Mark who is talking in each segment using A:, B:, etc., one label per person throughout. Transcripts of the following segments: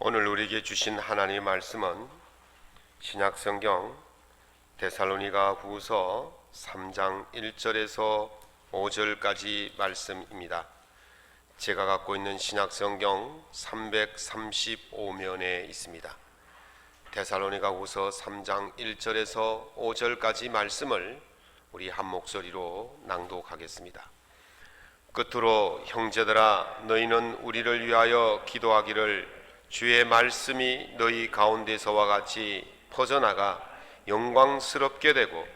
A: 오늘 우리에게 주신 하나님의 말씀은 신약성경 데살로니가 후서 3장 1절에서 5절까지 말씀입니다. 제가 갖고 있는 신약성경 335면에 있습니다. 데살로니가 후서 3장 1절에서 5절까지 말씀을 우리 한 목소리로 낭독하겠습니다. 끝으로 형제들아, 너희는 우리를 위하여 기도하기를, 주의 말씀이 너희 가운데서와 같이 퍼져나가 영광스럽게 되고,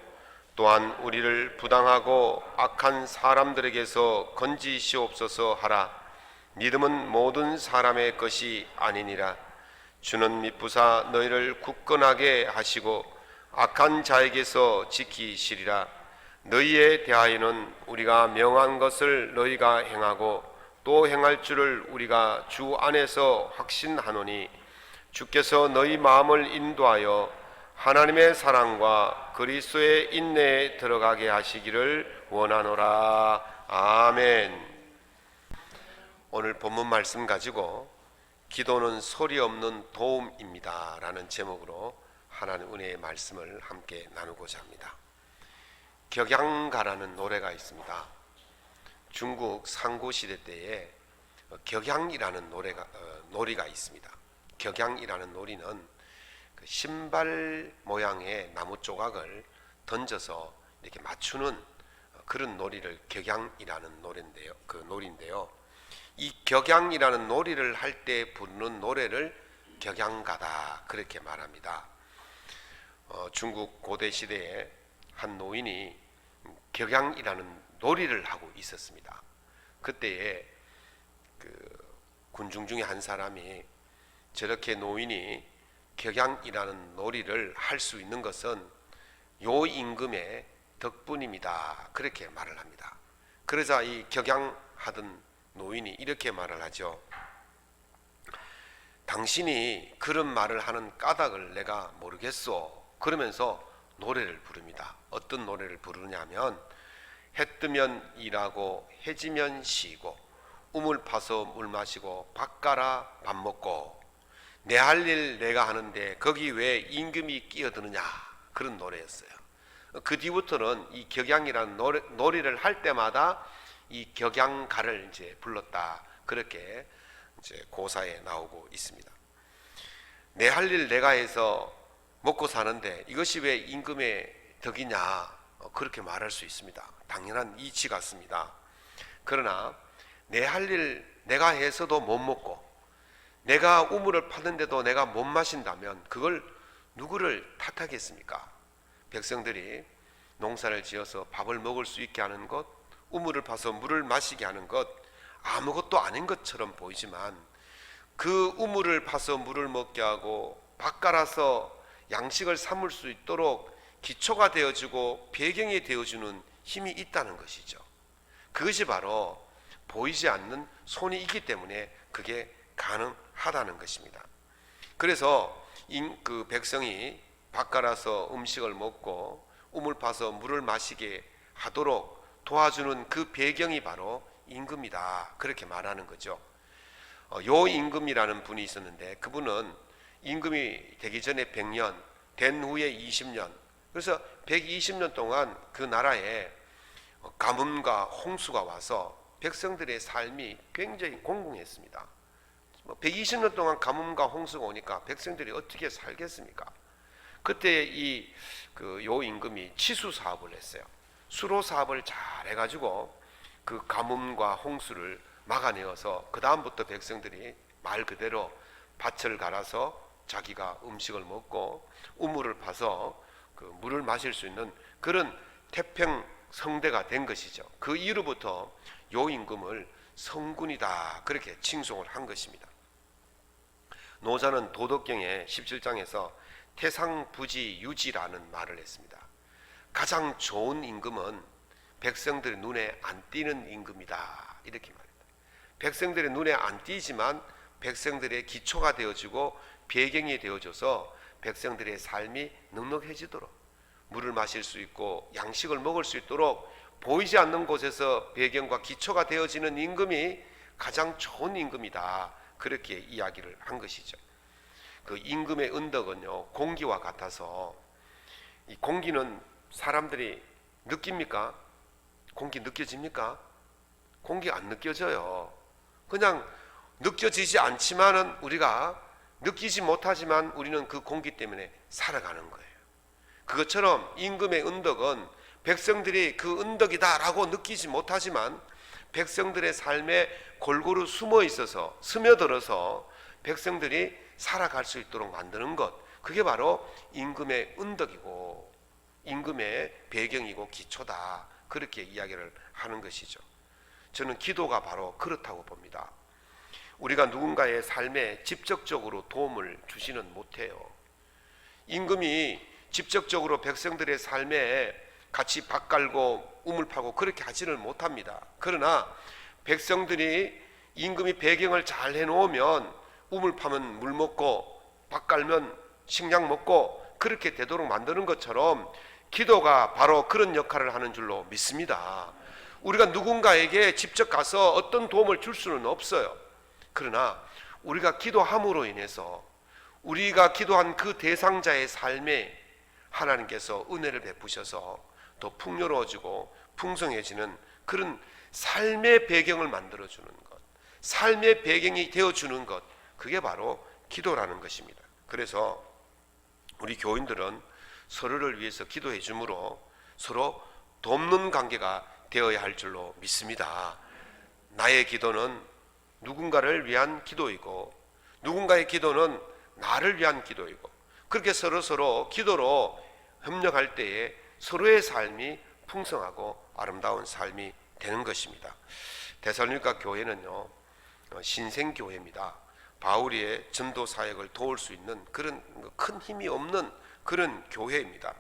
A: 또한 우리를 부당하고 악한 사람들에게서 건지시옵소서 하라. 믿음은 모든 사람의 것이 아니니라. 주는 미쁘사 너희를 굳건하게 하시고 악한 자에게서 지키시리라. 너희에 대하여는 우리가 명한 것을 너희가 행하고 또 행할 줄을 우리가 주 안에서 확신하노니, 주께서 너희 마음을 인도하여 하나님의 사랑과 그리스도의 인내에 들어가게 하시기를 원하노라. 아멘. 오늘 본문 말씀 가지고 기도는 소리 없는 도움입니다 라는 제목으로 하나님 은혜의 말씀을 함께 나누고자 합니다. 격양가라는 노래가 있습니다. 중국 상고시대 때에 격양이라는 놀이가 있습니다. 격양이라는 놀이는 그 신발 모양의 나무 조각을 던져서 이렇게 맞추는 그런 놀이를 격양이라는 놀인데요. 이 격양이라는 놀이를 할 때 부르는 노래를 격양가다 그렇게 말합니다. 중국 고대 시대에 한 노인이 격양이라는 놀이를 하고 있었습니다. 그때에 그 군중 중에 한 사람이 저렇게 노인이 격양이라는 놀이를 할 수 있는 것은 요 임금의 덕분입니다 그렇게 말을 합니다. 그러자 이 격양하던 노인이 이렇게 말을 하죠. 당신이 그런 말을 하는 까닭을 내가 모르겠소. 그러면서 노래를 부릅니다. 어떤 노래를 부르냐면, 해 뜨면 일하고 해 지면 쉬고, 우물 파서 물 마시고 밥 갈아 밥 먹고, 내 할 일 내가 하는데 거기 왜 임금이 끼어드느냐, 그런 노래였어요. 그 뒤부터는 이 격양이라는 놀이를 할 때마다 이 격양가를 이제 불렀다 그렇게 이제 고사에 나오고 있습니다. 내 할 일 내가 해서 먹고 사는데 이것이 왜 임금의 덕이냐, 그렇게 말할 수 있습니다. 당연한 이치 같습니다. 그러나 내 할 일 내가 해서도 못 먹고 내가 우물을 파는데도 내가 못 마신다면 그걸 누구를 탓하겠습니까? 백성들이 농사를 지어서 밥을 먹을 수 있게 하는 것, 우물을 파서 물을 마시게 하는 것, 아무것도 아닌 것처럼 보이지만 그 우물을 파서 물을 먹게 하고 밥 갈아서 양식을 삼을 수 있도록 기초가 되어주고 배경이 되어주는 힘이 있다는 것이죠. 그것이 바로 보이지 않는 손이 있기 때문에 그게 가능하다는 것입니다. 그래서 그 백성이 밥 갈아서 음식을 먹고 우물 파서 물을 마시게 하도록 도와주는 그 배경이 바로 임금이다 그렇게 말하는 거죠. 요 임금이라는 분이 있었는데, 그분은 임금이 되기 전에 100년, 된 후에 20년, 그래서 120년 동안 그 나라에 가뭄과 홍수가 와서 백성들의 삶이 굉장히 공공했습니다. 120년 동안 가뭄과 홍수가 오니까 백성들이 어떻게 살겠습니까? 그때 요 임금이 치수 사업을 했어요. 수로 사업을 잘 해가지고 그 가뭄과 홍수를 막아내어서 그 다음부터 백성들이 말 그대로 밭을 갈아서 자기가 음식을 먹고 우물을 파서 그 물을 마실 수 있는 그런 태평 성대가 된 것이죠. 그 이후로부터 요 임금을 성군이다 그렇게 칭송을 한 것입니다. 노자는 도덕경의 17장에서 태상부지유지라는 말을 했습니다. 가장 좋은 임금은 백성들의 눈에 안 띄는 임금이다 이렇게 말합니다. 백성들의 눈에 안 띄지만 백성들의 기초가 되어주고 배경이 되어줘서 백성들의 삶이 넉넉해지도록, 물을 마실 수 있고 양식을 먹을 수 있도록 보이지 않는 곳에서 배경과 기초가 되어지는 임금이 가장 좋은 임금이다 그렇게 이야기를 한 것이죠. 그 임금의 은덕은요 공기와 같아서, 이 공기는 사람들이 느낍니까? 공기 느껴집니까? 공기 안 느껴져요. 그냥 느껴지지 않지만은, 우리가 느끼지 못하지만 우리는 그 공기 때문에 살아가는 거예요. 그것처럼 임금의 은덕은 백성들이 그 은덕이다라고 느끼지 못하지만 백성들의 삶에 골고루 숨어 있어서, 스며들어서 백성들이 살아갈 수 있도록 만드는 것, 그게 바로 임금의 은덕이고 임금의 배경이고 기초다, 그렇게 이야기를 하는 것이죠. 저는 기도가 바로 그렇다고 봅니다. 우리가 누군가의 삶에 직접적으로 도움을 주지는 못해요. 임금이 직접적으로 백성들의 삶에 같이 밥 갈고 우물 파고 그렇게 하지는 못합니다. 그러나 백성들이 임금이 배경을 잘 해놓으면 우물 파면 물 먹고 밥 갈면 식량 먹고 그렇게 되도록 만드는 것처럼 기도가 바로 그런 역할을 하는 줄로 믿습니다. 우리가 누군가에게 직접 가서 어떤 도움을 줄 수는 없어요. 그러나 우리가 기도함으로 인해서 우리가 기도한 그 대상자의 삶에 하나님께서 은혜를 베푸셔서 더 풍요로워지고 풍성해지는 그런 삶의 배경을 만들어주는 것, 삶의 배경이 되어주는 것, 그게 바로 기도라는 것입니다. 그래서 우리 교인들은 서로를 위해서 기도해 주므로 서로 돕는 관계가 되어야 할 줄로 믿습니다. 나의 기도는 누군가를 위한 기도이고 누군가의 기도는 나를 위한 기도이고, 그렇게 서로 기도로 협력할 때에 서로의 삶이 풍성하고 아름다운 삶이 되는 것입니다. 데살로니가 교회는요 신생교회입니다. 바울의 전도 사역을 도울 수 있는 그런 큰 힘이 없는 그런 교회입니다.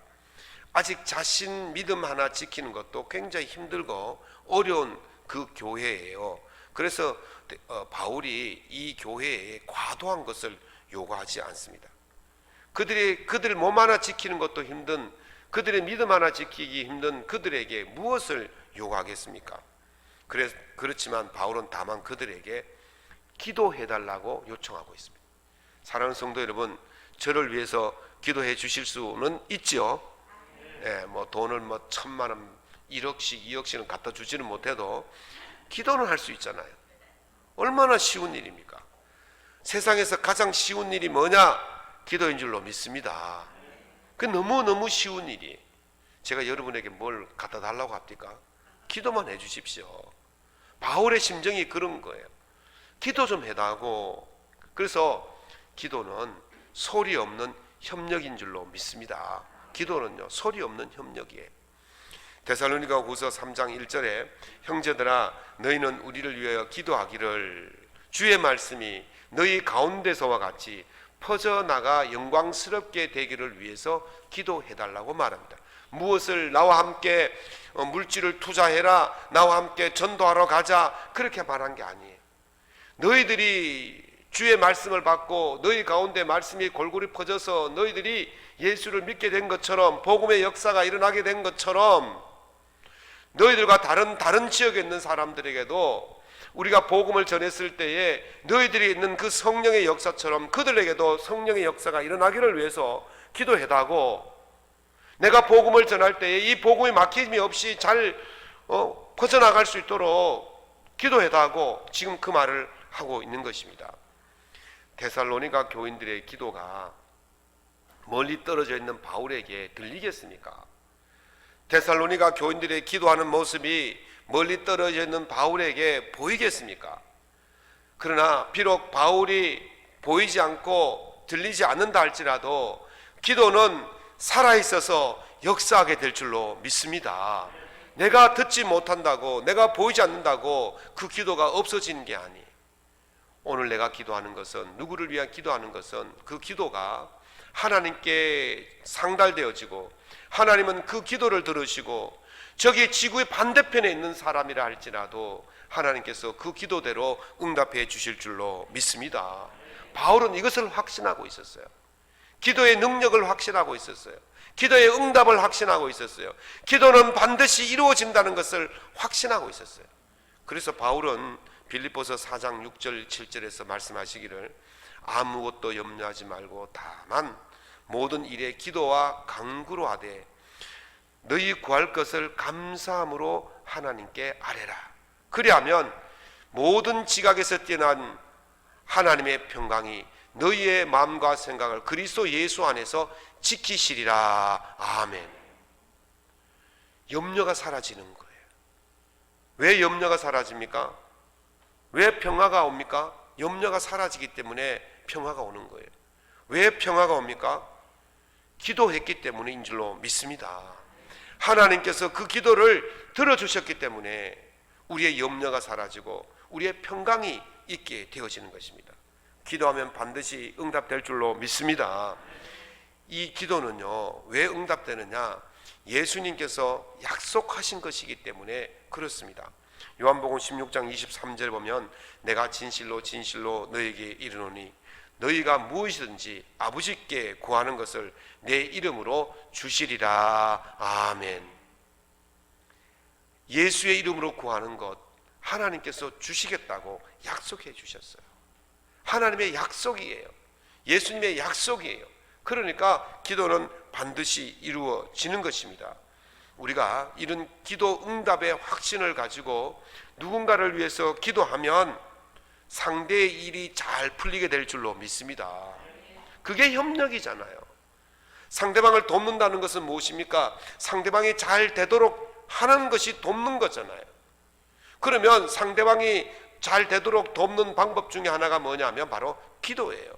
A: 아직 자신 믿음 하나 지키는 것도 굉장히 힘들고 어려운 그 교회예요. 그래서 바울이 이 교회에 과도한 것을 요구하지 않습니다. 그들 몸 하나 지키는 것도 힘든, 그들의 믿음 하나 지키기 힘든 그들에게 무엇을 요구하겠습니까? 그렇지만 바울은 다만 그들에게 기도해달라고 요청하고 있습니다. 사랑하는 성도 여러분, 저를 위해서 기도해 주실 수는 있죠. 뭐 돈을 1,000만 원, 1억씩, 2억씩은 갖다 주지는 못해도 기도는 할 수 있잖아요. 얼마나 쉬운 일입니까? 세상에서 가장 쉬운 일이 뭐냐? 기도인 줄로 믿습니다. 그 너무너무 쉬운 일이. 제가 여러분에게 뭘 갖다 달라고 합니까? 기도만 해 주십시오. 바울의 심정이 그런 거예요. 기도 좀 해달라고. 그래서 기도는 소리 없는 협력인 줄로 믿습니다. 기도는요 소리 없는 협력이에요. 데살로니가 후서 3장 1절에 형제들아 너희는 우리를 위하여 기도하기를 주의 말씀이 너희 가운데서와 같이 퍼져나가 영광스럽게 되기를 위해서 기도해달라고 말합니다. 무엇을 나와 함께 물질을 투자해라, 나와 함께 전도하러 가자, 그렇게 말한 게 아니에요. 너희들이 주의 말씀을 받고 너희 가운데 말씀이 골고루 퍼져서 너희들이 예수를 믿게 된 것처럼, 복음의 역사가 일어나게 된 것처럼 너희들과 다른 지역에 있는 사람들에게도 우리가 복음을 전했을 때에 너희들이 있는 그 성령의 역사처럼 그들에게도 성령의 역사가 일어나기를 위해서 기도해달라고. 내가 복음을 전할 때에 이 복음이 막힘이 없이 잘 퍼져나갈 수 있도록 기도해달라고 지금 그 말을 하고 있는 것입니다. 데살로니가 교인들의 기도가 멀리 떨어져 있는 바울에게 들리겠습니까? 데살로니가 교인들의 기도하는 모습이 멀리 떨어져 있는 바울에게 보이겠습니까? 그러나 비록 바울이 보이지 않고 들리지 않는다 할지라도 기도는 살아있어서 역사하게 될 줄로 믿습니다. 내가 듣지 못한다고, 내가 보이지 않는다고 그 기도가 없어지는 게 아니에요. 오늘 내가 기도하는 것은, 누구를 위한 기도하는 것은 그 기도가 하나님께 상달되어지고 하나님은 그 기도를 들으시고 저기 지구의 반대편에 있는 사람이라 할지라도 하나님께서 그 기도대로 응답해 주실 줄로 믿습니다. 바울은 이것을 확신하고 있었어요. 기도의 능력을 확신하고 있었어요. 기도의 응답을 확신하고 있었어요. 기도는 반드시 이루어진다는 것을 확신하고 있었어요. 그래서 바울은 빌립보서 4장 6절 7절에서 말씀하시기를 아무것도 염려하지 말고 다만 모든 일에 기도와 간구로 하되 너희 구할 것을 감사함으로 하나님께 아뢰라. 그리하면 모든 지각에서 뛰어난 하나님의 평강이 너희의 마음과 생각을 그리스도 예수 안에서 지키시리라. 아멘. 염려가 사라지는 거예요. 왜 염려가 사라집니까? 왜 평화가 옵니까? 염려가 사라지기 때문에 평화가 오는 거예요. 왜 평화가 옵니까? 기도했기 때문인 줄로 믿습니다. 하나님께서 그 기도를 들어주셨기 때문에 우리의 염려가 사라지고 우리의 평강이 있게 되어지는 것입니다. 기도하면 반드시 응답될 줄로 믿습니다. 이 기도는요, 왜 응답되느냐? 예수님께서 약속하신 것이기 때문에 그렇습니다. 요한복음 16장 23절 보면 내가 진실로 진실로 너에게 이르노니 너희가 무엇이든지 아버지께 구하는 것을 내 이름으로 주시리라. 아멘. 예수의 이름으로 구하는 것 하나님께서 주시겠다고 약속해 주셨어요. 하나님의 약속이에요. 예수님의 약속이에요. 그러니까 기도는 반드시 이루어지는 것입니다. 우리가 이런 기도 응답의 확신을 가지고 누군가를 위해서 기도하면 상대의 일이 잘 풀리게 될 줄로 믿습니다. 그게 협력이잖아요. 상대방을 돕는다는 것은 무엇입니까? 상대방이 잘 되도록 하는 것이 돕는 거잖아요. 그러면 상대방이 잘 되도록 돕는 방법 중에 하나가 뭐냐면 바로 기도예요.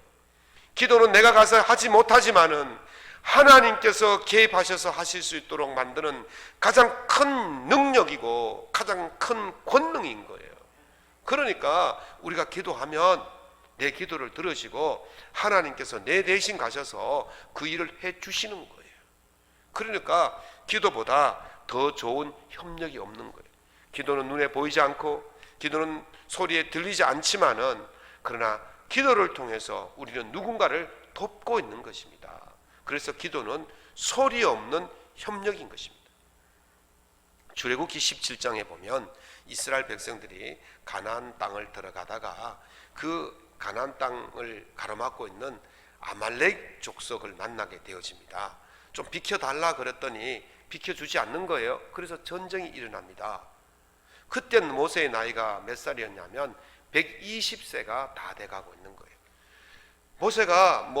A: 기도는 내가 가서 하지 못하지만은 하나님께서 개입하셔서 하실 수 있도록 만드는 가장 큰 능력이고 가장 큰 권능인 거예요. 그러니까 우리가 기도하면 내 기도를 들으시고 하나님께서 내 대신 가셔서 그 일을 해 주시는 거예요. 그러니까 기도보다 더 좋은 협력이 없는 거예요. 기도는 눈에 보이지 않고 기도는 소리에 들리지 않지만은 그러나 기도를 통해서 우리는 누군가를 돕고 있는 것입니다. 그래서 기도는 소리 없는 협력인 것입니다. 출애굽기 17장에 보면 이스라엘 백성들이 가나안 땅을 들어가다가 그 가나안 땅을 가로막고 있는 아말렉 족속을 만나게 되어집니다. 좀 비켜달라 그랬더니 비켜주지 않는 거예요. 그래서 전쟁이 일어납니다. 그때는 모세의 나이가 몇 살이었냐면 120세가 다 돼가고 있는 거예요. 모세가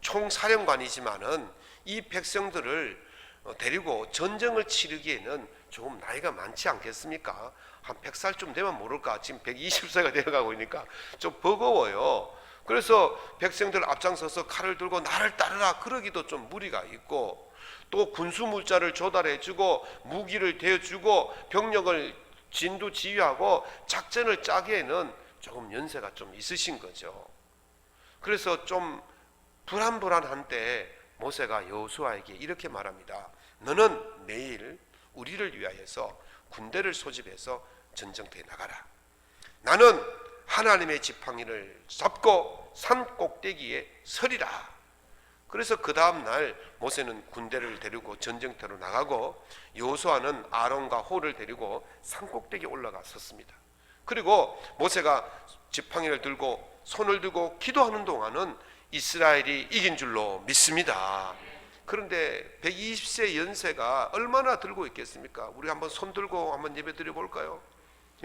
A: 총사령관이지만은 이 백성들을 데리고 전쟁을 치르기에는 조금 나이가 많지 않겠습니까? 한 100살쯤 되면 모를까? 지금 120세가 되어가고 있으니까 좀 버거워요. 그래서 백성들 앞장서서 칼을 들고 나를 따르라 그러기도 좀 무리가 있고, 또 군수물자를 조달해주고 무기를 대주고 병력을 진두지휘하고 작전을 짜기에는 조금 연세가 좀 있으신 거죠. 그래서 좀 불안불안한 때 모세가 여호수아에게 이렇게 말합니다. 너는 내일 우리를 위하여서 군대를 소집해서 전쟁터에 나가라. 나는 하나님의 지팡이를 잡고 산 꼭대기에 서리라. 그래서 그 다음 날 모세는 군대를 데리고 전쟁터로 나가고 여호수아는 아론과 홀을 데리고 산 꼭대기에 올라가 섰습니다. 그리고 모세가 지팡이를 들고 손을 들고 기도하는 동안은 이스라엘이 이긴 줄로 믿습니다. 그런데 120세 연세가 얼마나 들고 있겠습니까? 우리 한번 손 들고 한번 예배 드려 볼까요?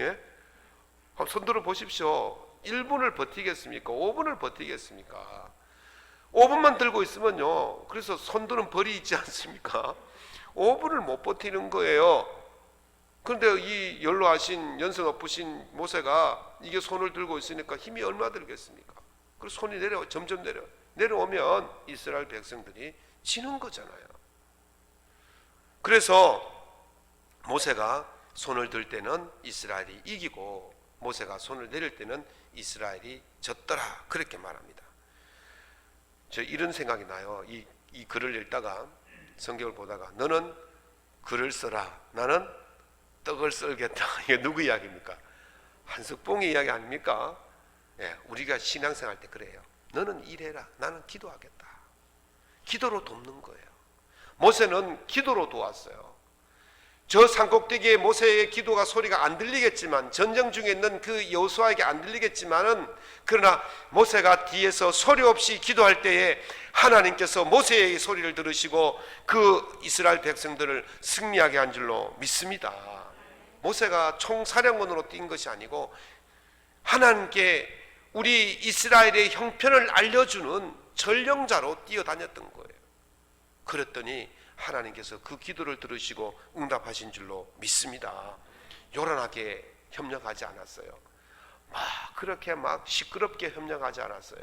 A: 예? 한번 손 들어 보십시오. 1분을 버티겠습니까? 5분을 버티겠습니까? 5분만 들고 있으면요, 그래서 손들은 벌이 있지 않습니까? 5분을 못 버티는 거예요. 그런데 이 연로하신 연세 높으신 모세가 이게 손을 들고 있으니까 힘이 얼마 들겠습니까? 그래서 손이 점점 내려오면 이스라엘 백성들이 지는 거잖아요. 그래서 모세가 손을 들 때는 이스라엘이 이기고 모세가 손을 내릴 때는 이스라엘이 졌더라, 그렇게 말합니다. 저 이런 생각이 나요. 이 글을 읽다가 성경을 보다가 너는 글을 써라, 나는 떡을 썰겠다. 이게 누구 이야기입니까? 한석봉의 이야기 아닙니까? 예, 우리가 신앙생활 때 그래요. 너는 일해라, 나는 기도하겠다. 기도로 돕는 거예요. 모세는 기도로 도왔어요. 저 산꼭대기에 모세의 기도가 소리가 안 들리겠지만, 전쟁 중에 있는 그 여호수아에게 안 들리겠지만은, 그러나 모세가 뒤에서 소리 없이 기도할 때에 하나님께서 모세의 소리를 들으시고 그 이스라엘 백성들을 승리하게 한 줄로 믿습니다. 모세가 총사령관으로 뛴 것이 아니고 하나님께 우리 이스라엘의 형편을 알려주는 전령자로 뛰어다녔던 거예요. 그랬더니 하나님께서 그 기도를 들으시고 응답하신 줄로 믿습니다. 요란하게 협력하지 않았어요. 그렇게 시끄럽게 협력하지 않았어요.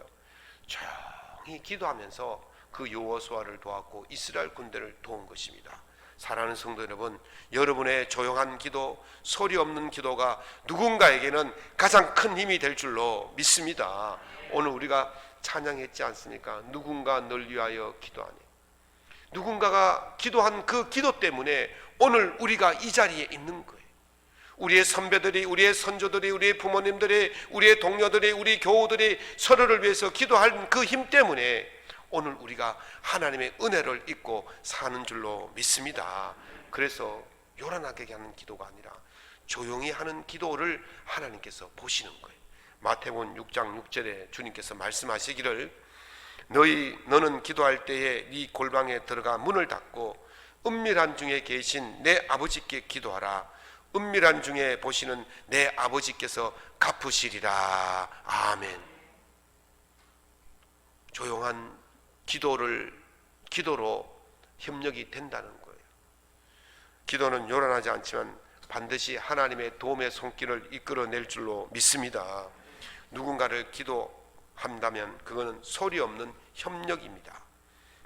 A: 조용히 기도하면서 그 여호수아를 도왔고 이스라엘 군대를 도운 것입니다. 사랑하는 성도 여러분, 여러분의 조용한 기도, 소리 없는 기도가 누군가에게는 가장 큰 힘이 될 줄로 믿습니다. 오늘 우리가 찬양했지 않습니까? 누군가 널 위하여 기도하니. 누군가가 기도한 그 기도 때문에 오늘 우리가 이 자리에 있는 거예요. 우리의 선배들이, 우리의 선조들이, 우리의 부모님들이, 우리의 동료들이, 우리 교우들이 서로를 위해서 기도한 그 힘 때문에 오늘 우리가 하나님의 은혜를 잊고 사는 줄로 믿습니다. 그래서 요란하게 하는 기도가 아니라 조용히 하는 기도를 하나님께서 보시는 거예요. 마태복음 6장 6절에 주님께서 말씀하시기를, 너는 기도할 때에 네 골방에 들어가 문을 닫고 은밀한 중에 계신 내 아버지께 기도하라. 은밀한 중에 보시는 내 아버지께서 갚으시리라. 아멘. 조용한 기도로 협력이 된다는 거예요. 기도는 요란하지 않지만 반드시 하나님의 도움의 손길을 이끌어낼 줄로 믿습니다. 누군가를 기도한다면 그거는 소리 없는 협력입니다.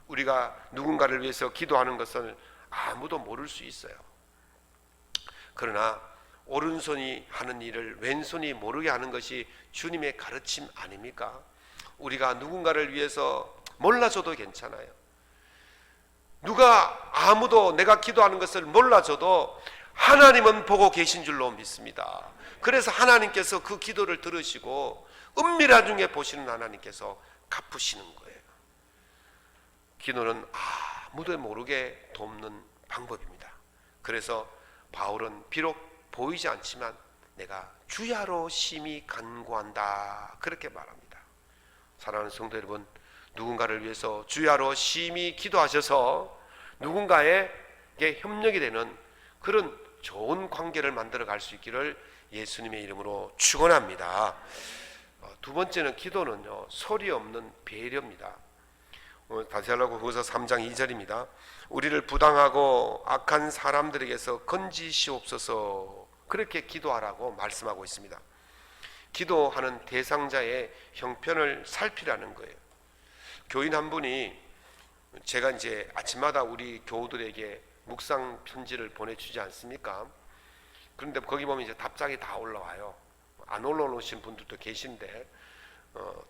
A: 우리가 누군가를 위해서 기도하는 것을 아무도 모를 수 있어요. 그러나 오른손이 하는 일을 왼손이 모르게 하는 것이 주님의 가르침 아닙니까? 우리가 누군가를 위해서 몰라줘도 괜찮아요. 누가 아무도 내가 기도하는 것을 몰라줘도 하나님은 보고 계신 줄로 믿습니다. 그래서 하나님께서 그 기도를 들으시고 은밀한 중에 보시는 하나님께서 갚으시는 거예요. 기도는 아무도 모르게 돕는 방법입니다. 그래서 바울은 비록 보이지 않지만 내가 주야로 심히 간구한다, 그렇게 말합니다. 사랑하는 성도 여러분, 누군가를 위해서 주야로 심히 기도하셔서 누군가에게 협력이 되는 그런 좋은 관계를 만들어 갈 수 있기를 예수님의 이름으로 축원합니다. 두 번째는 기도는요, 소리 없는 배려입니다. 다살로니가후서 3장 2절입니다. 우리를 부당하고 악한 사람들에게서 건지시옵소서, 그렇게 기도하라고 말씀하고 있습니다. 기도하는 대상자의 형편을 살피라는 거예요. 교인 한 분이, 제가 이제 아침마다 우리 교우들에게 묵상 편지를 보내주지 않습니까? 그런데 거기 보면 이제 답장이 다 올라와요. 안 올라오신 분들도 계신데,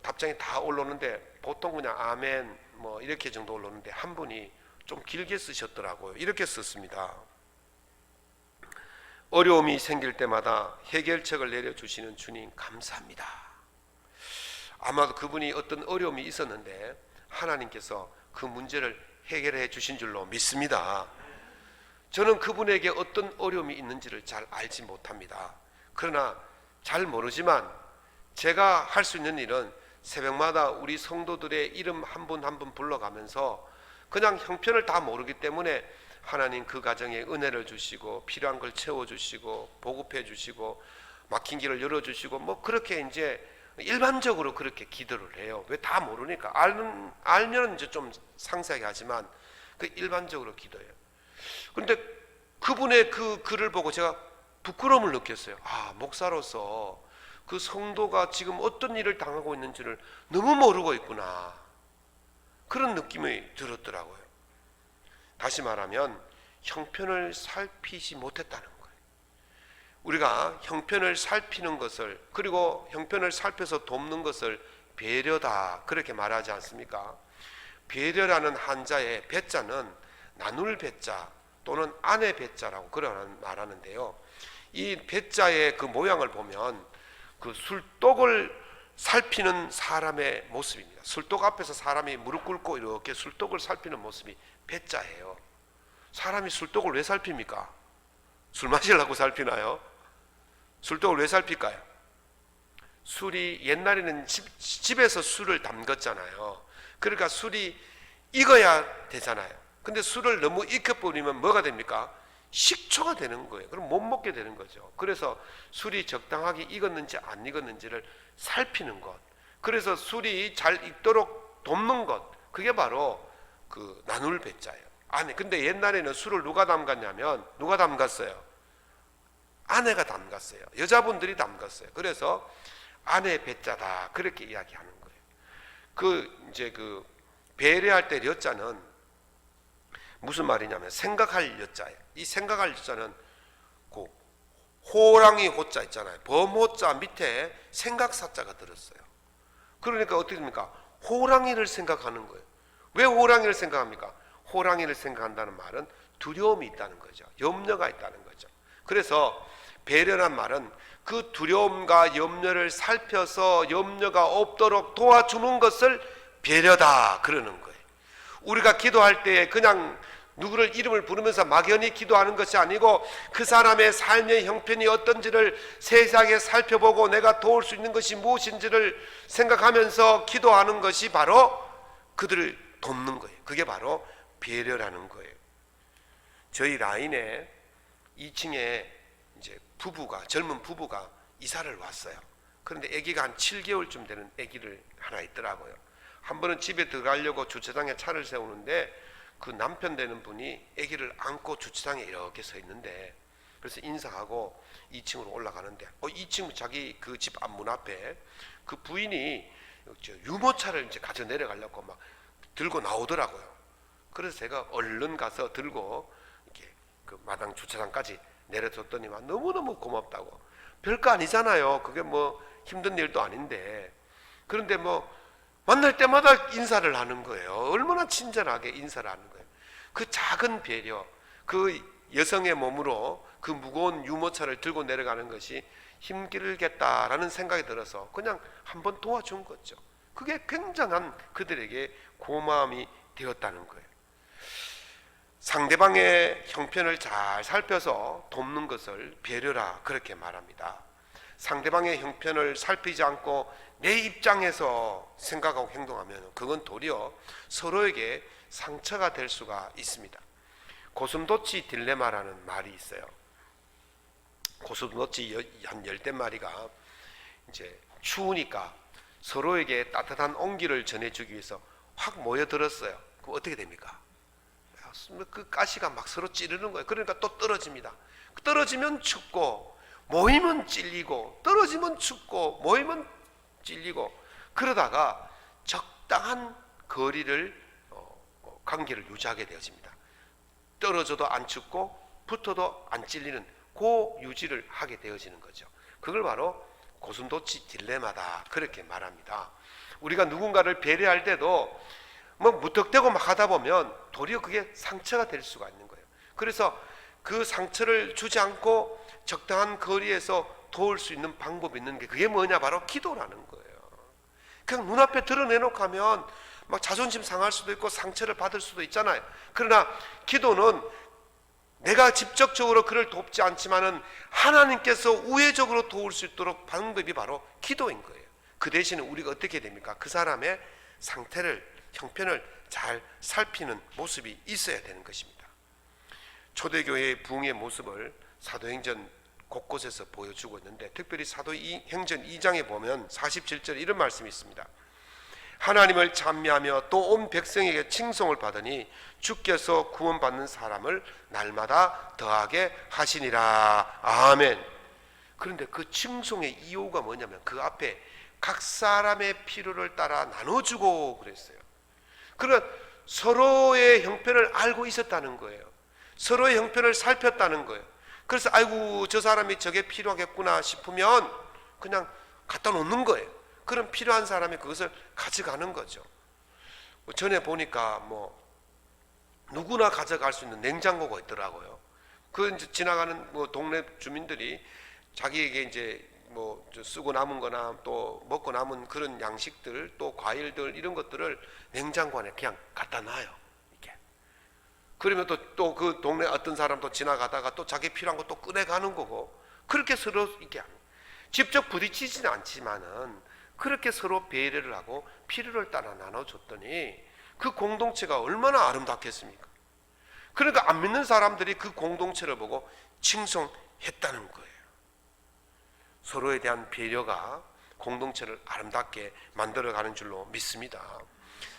A: 답장이 다 올라오는데 보통 그냥 아멘 뭐 이렇게 정도 올라오는데, 한 분이 좀 길게 쓰셨더라고요. 이렇게 썼습니다. 어려움이 생길 때마다 해결책을 내려주시는 주님 감사합니다. 아마도 그분이 어떤 어려움이 있었는데 하나님께서 그 문제를 해결해 주신 줄로 믿습니다. 저는 그분에게 어떤 어려움이 있는지를 잘 알지 못합니다. 그러나 잘 모르지만 제가 할 수 있는 일은 새벽마다 우리 성도들의 이름 한 분 한 분 불러가면서, 그냥 형편을 다 모르기 때문에 하나님 그 가정에 은혜를 주시고 필요한 걸 채워주시고 보급해 주시고 막힌 길을 열어주시고, 뭐 그렇게 이제 일반적으로 그렇게 기도를 해요. 왜? 다 모르니까. 알면 이제 좀 상세하게 하지만 그 일반적으로 기도해요. 그런데 그분의 그 글을 보고 제가 부끄러움을 느꼈어요. 목사로서 그 성도가 지금 어떤 일을 당하고 있는지를 너무 모르고 있구나, 그런 느낌이 들었더라고요. 다시 말하면 형편을 살피지 못했다는 거예요. 우리가 형편을 살피는 것을, 그리고 형편을 살펴서 돕는 것을 배려다, 그렇게 말하지 않습니까? 배려라는 한자의 배자는 나눌 배자 또는 안의 배자라고 그런 말하는데요, 이 배자의 그 모양을 보면 그 술독을 살피는 사람의 모습입니다. 술독 앞에서 사람이 무릎 꿇고 이렇게 술독을 살피는 모습이 배자예요. 사람이 술독을 왜 살핍니까? 술 마시려고 살피나요? 술독을 왜 살필까요? 술이 옛날에는 집에서 술을 담갔잖아요. 그러니까 술이 익어야 되잖아요. 근데 술을 너무 익혀버리면 뭐가 됩니까? 식초가 되는 거예요. 그럼 못 먹게 되는 거죠. 그래서 술이 적당하게 익었는지 안 익었는지를 살피는 것, 그래서 술이 잘 익도록 돕는 것, 그게 바로 그 나눌 배자예요. 아니, 근데 옛날에는 술을 누가 담갔냐면, 누가 담갔어요? 아내가 담갔어요. 여자분들이 담갔어요. 그래서 아내 배자다, 그렇게 이야기하는 거예요. 이제 배려할 때 여자는 무슨 말이냐면 생각할 여자예요. 이 생각할 여자는 그 호랑이 호자 있잖아요. 범호자 밑에 생각사자가 들었어요. 그러니까 어떻게 됩니까? 호랑이를 생각하는 거예요. 왜 호랑이를 생각합니까? 호랑이를 생각한다는 말은 두려움이 있다는 거죠. 염려가 있다는 거죠. 그래서 배려란 말은 그 두려움과 염려를 살펴서 염려가 없도록 도와주는 것을 배려다, 그러는 거예요. 우리가 기도할 때 그냥 누구를 이름을 부르면서 막연히 기도하는 것이 아니고 그 사람의 삶의 형편이 어떤지를 세세하게 살펴보고 내가 도울 수 있는 것이 무엇인지를 생각하면서 기도하는 것이 바로 그들을 돕는 거예요. 그게 바로 배려라는 거예요. 저희 라인에 2층에 이제 젊은 부부가 이사를 왔어요. 그런데 아기가 한 7개월쯤 되는 아기를 하나 있더라고요. 한 번은 집에 들어가려고 주차장에 차를 세우는데 그 남편 되는 분이 아기를 안고 주차장에 이렇게 서 있는데, 그래서 인사하고 2층으로 올라가는데 2층 자기 그 집 앞문 앞에 그 부인이 유모차를 이제 가져 내려가려고 막 들고 나오더라고요. 그래서 제가 얼른 가서 들고 이렇게 그 마당 주차장까지 내려줬더니만 너무너무 고맙다고. 별거 아니잖아요. 그게 뭐 힘든 일도 아닌데. 그런데 뭐 만날 때마다 인사를 하는 거예요. 얼마나 친절하게 인사를 하는 거예요. 그 작은 배려, 그 여성의 몸으로 그 무거운 유모차를 들고 내려가는 것이 힘들겠다라는 생각이 들어서 그냥 한번 도와준 거죠. 그게 굉장한 그들에게 고마움이 되었다는 거예요. 상대방의 형편을 잘 살펴서 돕는 것을 배려라, 그렇게 말합니다. 상대방의 형편을 살피지 않고 내 입장에서 생각하고 행동하면 그건 도리어 서로에게 상처가 될 수가 있습니다. 고슴도치 딜레마라는 말이 있어요. 고슴도치 한 10마리가 이제 추우니까 서로에게 따뜻한 온기를 전해주기 위해서 확 모여들었어요. 그럼 어떻게 됩니까? 그 가시가 막 서로 찌르는 거예요. 그러니까 또 떨어집니다. 떨어지면 춥고 모이면 찔리고, 떨어지면 춥고 모이면 찔리고, 그러다가 적당한 거리를 관계를 유지하게 되어집니다. 떨어져도 안 춥고 붙어도 안 찔리는 그 유지를 하게 되어지는 거죠. 그걸 바로 고슴도치 딜레마다, 그렇게 말합니다. 우리가 누군가를 배려할 때도 뭐 무턱대고 막 하다 보면 도리어 그게 상처가 될 수가 있는 거예요. 그래서 그 상처를 주지 않고 적당한 거리에서 도울 수 있는 방법이 있는 게, 그게 뭐냐, 바로 기도라는 거예요. 그냥 눈앞에 드러내놓고 하면 막 자존심 상할 수도 있고 상처를 받을 수도 있잖아요. 그러나 기도는 내가 직접적으로 그를 돕지 않지만은 하나님께서 우회적으로 도울 수 있도록 방법이 바로 기도인 거예요. 그 대신에 우리가 어떻게 됩니까? 그 사람의 상태를, 형편을 잘 살피는 모습이 있어야 되는 것입니다. 초대교회의 부흥의 모습을 사도행전 곳곳에서 보여주고 있는데, 특별히 사도행전 2장에 보면 47절에 이런 말씀이 있습니다. 하나님을 찬미하며 또 온 백성에게 칭송을 받으니 주께서 구원받는 사람을 날마다 더하게 하시니라. 아멘. 그런데 그 칭송의 이유가 뭐냐면 그 앞에 각 사람의 필요를 따라 나눠주고 그랬어요. 그러나 서로의 형편을 알고 있었다는 거예요. 서로의 형편을 살폈다는 거예요. 그래서 아이고 저 사람이 저게 필요하겠구나 싶으면 그냥 갖다 놓는 거예요. 그럼 필요한 사람이 그것을 가져가는 거죠. 전에 보니까 뭐 누구나 가져갈 수 있는 냉장고가 있더라고요. 그 이제 지나가는 뭐 동네 주민들이 자기에게 이제 뭐 쓰고 남은 거나 또 먹고 남은 그런 양식들, 또 과일들, 이런 것들을 냉장고 안에 그냥 갖다 놔요. 이렇게. 그러면 또 그 동네 어떤 사람도 지나가다가 또 자기 필요한 거 또 꺼내가는 거고, 그렇게 서로 이렇게 직접 부딪히지는 않지만은 그렇게 서로 배려를 하고 필요를 따라 나눠줬더니 그 공동체가 얼마나 아름답겠습니까? 그러니까 안 믿는 사람들이 그 공동체를 보고 칭송했다는 거예요. 서로에 대한 배려가 공동체를 아름답게 만들어가는 줄로 믿습니다.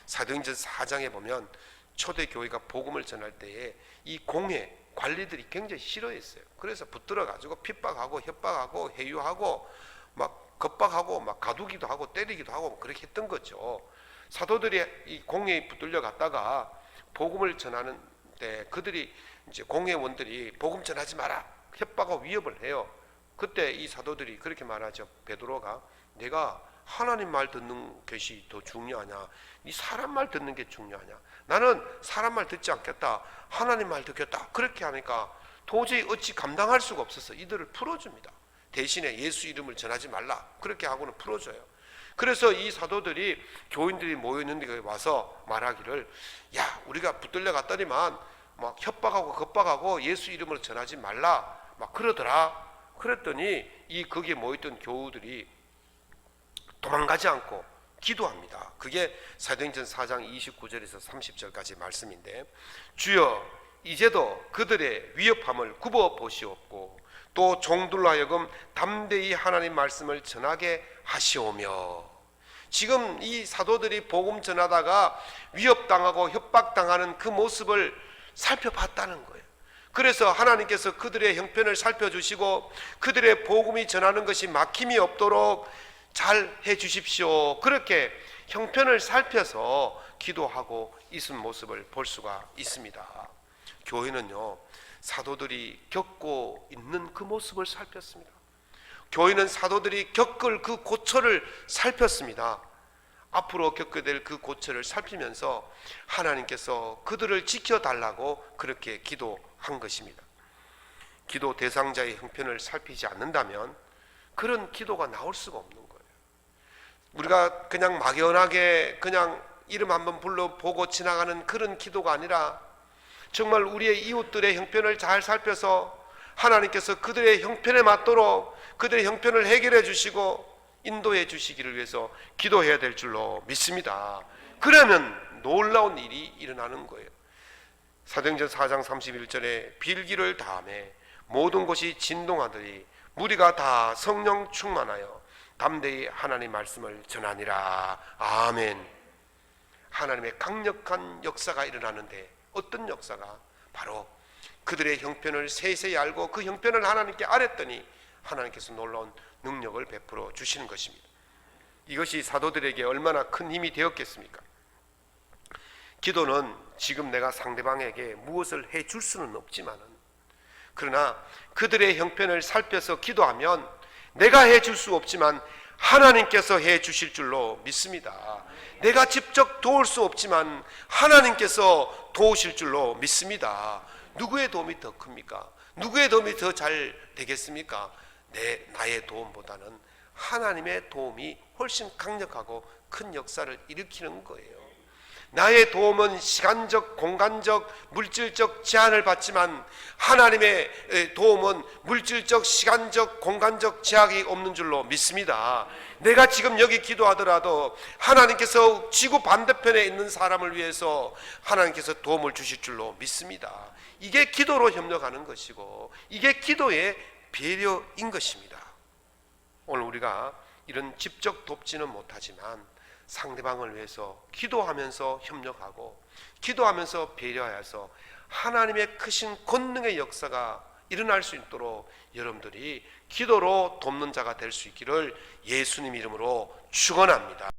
A: 사도행전 4장에 보면 초대교회가 복음을 전할 때에 이 공회 관리들이 굉장히 싫어했어요. 그래서 붙들어가지고 핍박하고 협박하고 해유하고 막 겁박하고 막 가두기도 하고 때리기도 하고 그렇게 했던 거죠. 사도들이 이 공회에 붙들려 갔다가 복음을 전하는데 그들이 이제 공회원들이 복음 전하지 마라 협박하고 위협을 해요. 그때 이 사도들이 그렇게 말하죠. 베드로가 내가 하나님 말 듣는 것이 더 중요하냐, 이 사람 말 듣는 게 중요하냐, 나는 사람 말 듣지 않겠다, 하나님 말 듣겠다. 그렇게 하니까 도저히 어찌 감당할 수가 없어서 이들을 풀어줍니다. 대신에 예수 이름을 전하지 말라 그렇게 하고는 풀어줘요. 그래서 이 사도들이 교인들이 모여있는 데 와서 말하기를, 야 우리가 붙들려 갔더니만 막 협박하고 겁박하고 예수 이름을 전하지 말라 막 그러더라. 그랬더니 이 거기에 모였던 교우들이 도망가지 않고 기도합니다. 그게 사도행전 4장 29절에서 30절까지 말씀인데, 주여 이제도 그들의 위협함을 굽어 보시옵고 또 종들로 하여금 담대히 하나님 말씀을 전하게 하시오며. 지금 이 사도들이 복음 전하다가 위협당하고 협박당하는 그 모습을 살펴봤다는 거예요. 그래서 하나님께서 그들의 형편을 살펴주시고 그들의 복음이 전하는 것이 막힘이 없도록 잘 해주십시오. 그렇게 형편을 살펴서 기도하고 있은 모습을 볼 수가 있습니다. 교회는요, 사도들이 겪고 있는 그 모습을 살폈습니다. 교회는 사도들이 겪을 그 고초를 살폈습니다. 앞으로 겪게 될 그 고초를 살피면서 하나님께서 그들을 지켜달라고 그렇게 기도한 것입니다. 기도 대상자의 형편을 살피지 않는다면 그런 기도가 나올 수가 없는 거예요. 우리가 그냥 막연하게 그냥 이름 한번 불러보고 지나가는 그런 기도가 아니라 정말 우리의 이웃들의 형편을 잘 살펴서 하나님께서 그들의 형편에 맞도록 그들의 형편을 해결해 주시고 인도해 주시기를 위해서 기도해야 될 줄로 믿습니다. 그러면 놀라운 일이 일어나는 거예요. 사도행전 4장 31절에 빌기를 다음에 모든 곳이 진동하더니 무리가 다 성령 충만하여 담대히 하나님 말씀을 전하니라. 아멘. 하나님의 강력한 역사가 일어나는데 어떤 역사가? 바로 그들의 형편을 세세히 알고 그 형편을 하나님께 아뢰더니 하나님께서 놀라운 능력을 베풀어 주시는 것입니다. 이것이 사도들에게 얼마나 큰 힘이 되었겠습니까? 기도는 지금 내가 상대방에게 무엇을 해줄 수는 없지만은, 그러나 그들의 형편을 살펴서 기도하면 내가 해줄 수 없지만 하나님께서 해주실 줄로 믿습니다. 내가 직접 도울 수 없지만 하나님께서 도우실 줄로 믿습니다. 누구의 도움이 더 큽니까? 누구의 도움이 더 잘 되겠습니까? 나의 도움보다는 하나님의 도움이 훨씬 강력하고 큰 역사를 일으키는 거예요. 나의 도움은 시간적, 공간적, 물질적 제한을 받지만 하나님의 도움은 물질적, 시간적, 공간적 제약이 없는 줄로 믿습니다. 내가 지금 여기 기도하더라도 하나님께서 지구 반대편에 있는 사람을 위해서 하나님께서 도움을 주실 줄로 믿습니다. 이게 기도로 협력하는 것이고 이게 기도의 배려인 것입니다. 오늘 우리가 이런 직접 돕지는 못하지만 상대방을 위해서 기도하면서 협력하고 기도하면서 배려하여서 하나님의 크신 권능의 역사가 일어날 수 있도록 여러분들이 기도로 돕는 자가 될 수 있기를 예수님 이름으로 축원합니다.